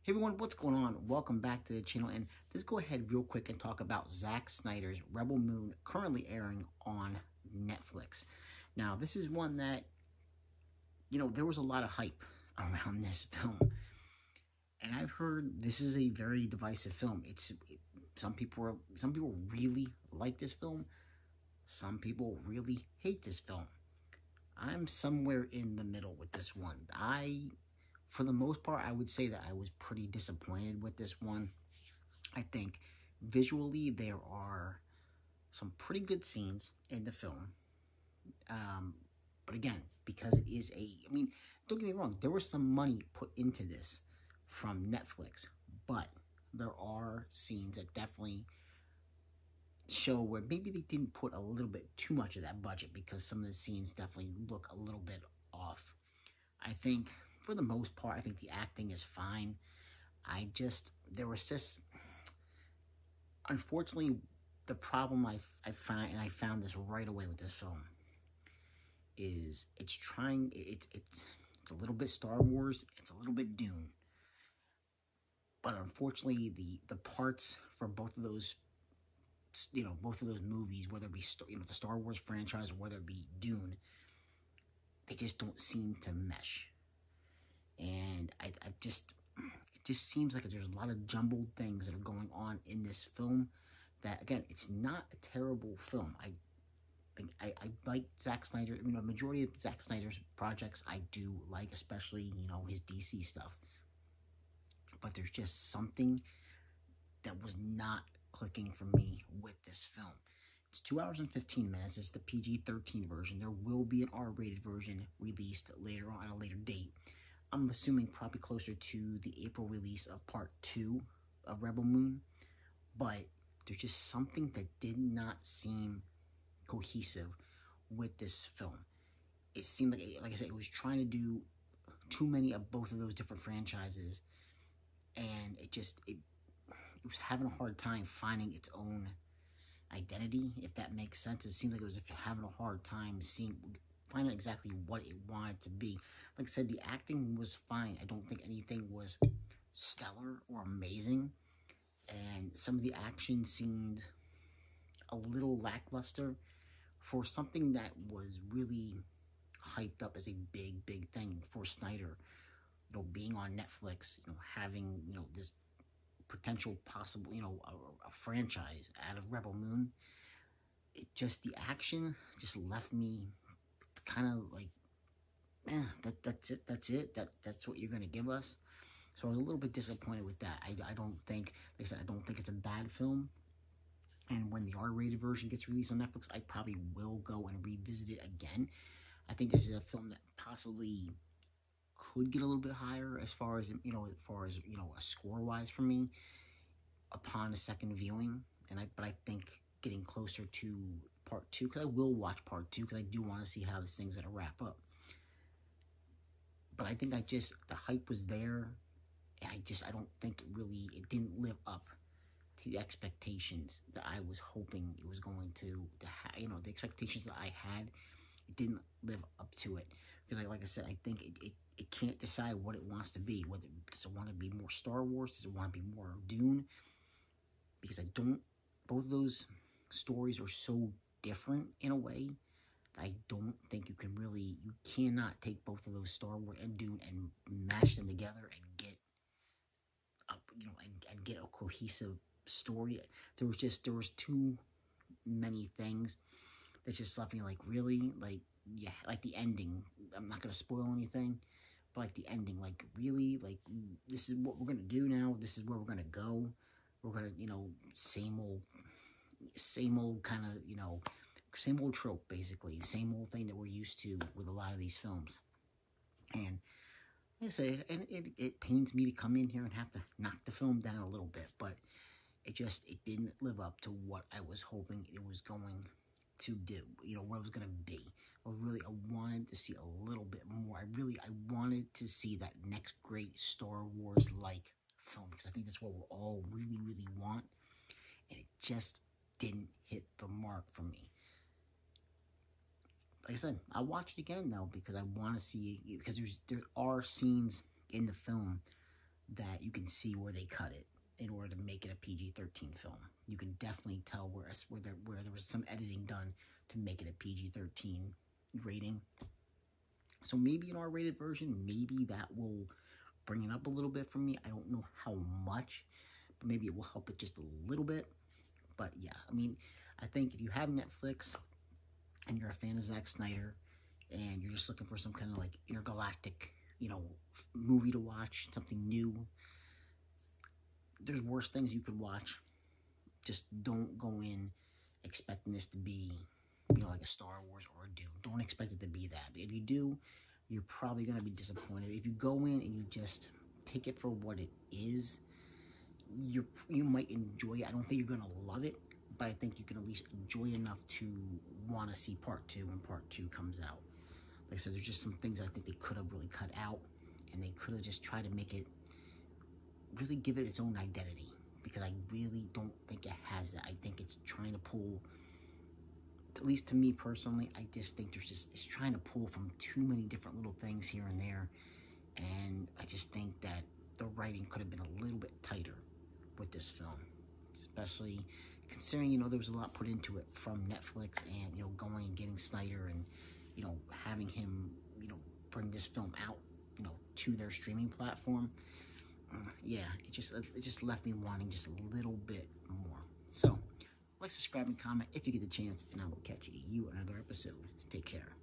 Hey everyone, what's going on? Welcome back to the channel, and let's go ahead real quick and talk about Zack Snyder's Rebel Moon, currently airing on Netflix. Now, this is one that, there was a lot of hype around this film, and I've heard this is a very divisive film. Some people really like this film, some people really hate this film. I'm somewhere in the middle with this one. For the most part, I would say that I was pretty disappointed with this one. I think visually there are some pretty good scenes in the film. But again, because it is don't get me wrong, there was some money put into this from Netflix, but there are scenes that definitely show where maybe they didn't put a little bit too much of that budget, because some of the scenes definitely look a little bit off. I think for the most part, I think the acting is fine. Unfortunately, the problem I found this right away with this film, is it's a little bit Star Wars, it's a little bit Dune. But unfortunately, the parts for both of those movies, whether it be the Star Wars franchise or whether it be Dune, they just don't seem to mesh. And it just seems like there's a lot of jumbled things that are going on in this film. That, again, it's not a terrible film. I like Zack Snyder. Majority of Zack Snyder's projects I do like, especially his DC stuff. But there's just something that was not clicking for me with this film. It's 2 hours and 15 minutes. It's the PG-13 version. There will be an R-rated version released later on at a later date. I'm assuming probably closer to the April release of Part 2 of Rebel Moon. But there's just something that did not seem cohesive with this film. It seemed like I said, it was trying to do too many of both of those different franchises. And it was having a hard time finding its own identity, if that makes sense. It seemed like it was having a hard time finding exactly what it wanted to be. Like I said, the acting was fine. I don't think anything was stellar or amazing. And some of the action seemed a little lackluster for something that was really hyped up as a big thing for Snyder. Being on Netflix, having, this potential possible, a franchise out of Rebel Moon. The action just left me kind of like, that's it, that's what you're going to give us. So I was a little bit disappointed with that. I don't think, like I said, I don't think it's a bad film. And when the R-rated version gets released on Netflix, I probably will go and revisit it again. I think this is a film that possibly could get a little bit higher as far as a score-wise for me upon a second viewing. But I think getting closer to Part 2, because I will watch Part 2, because I do want to see how this thing's going to wrap up. But I think the hype was there, and I don't think it didn't live up to the expectations that I was hoping it was going to have. The expectations that I had, it didn't live up to it. Because like I said, I think it can't decide what it wants to be. Whether does it want to be more Star Wars? Does it want to be more Dune? Because both of those stories are so different in a way that I don't think you cannot take both of those, Star Wars and Dune, and mash them together and get and get a cohesive story. There was too many things that just left me like, really, like the ending. I'm not gonna spoil anything, but like the ending, like, really, like, this is what we're gonna do now. This is where we're gonna go. We're gonna, same old kind of, same old trope, basically, same old thing that we're used to with a lot of these films. And like I said, it pains me to come in here and have to knock the film down a little bit, but it didn't live up to what I was hoping it was going to do, what it was going to be. I wanted to see a little bit more. I wanted to see that next great Star Wars-like film, because I think that's what we all really want, and it just didn't hit the mark for me. Like I said, I'll watch it again, though, because I want to see, because there are scenes in the film that you can see where they cut it in order to make it a PG-13 film. You can definitely tell where there was some editing done to make it a PG-13 rating. So maybe an R-rated version, maybe that will bring it up a little bit for me. I don't know how much, but maybe it will help it just a little bit. But yeah, I mean, I think if you have Netflix and you're a fan of Zack Snyder and you're just looking for some kind of like intergalactic, you know, movie to watch, something new, there's worse things you could watch. Just don't go in expecting this to be, you know, like a Star Wars or a Dune. Don't expect it to be that. If you do, you're probably going to be disappointed. If you go in and you just take it for what it is, you might enjoy it. I don't think you're going to love it, but I think you can at least enjoy it enough to want to see part 2 when part 2 comes out. Like I said, there's just some things I think they could have really cut out, and they could have just tried to make it, really give it its own identity, because I really don't think it has that. I think it's trying to pull, at least to me personally, I just think it's trying to pull from too many different little things here and there, and I just think that the writing could have been a little bit tighter with this film, especially considering, you know, there was a lot put into it from Netflix, and, you know, going and getting Snyder and, you know, having him, you know, bring this film out, you know, to their streaming platform. Yeah, it just left me wanting just a little bit more. So, like, subscribe, and comment if you get the chance, and I will catch you in another episode. Take care.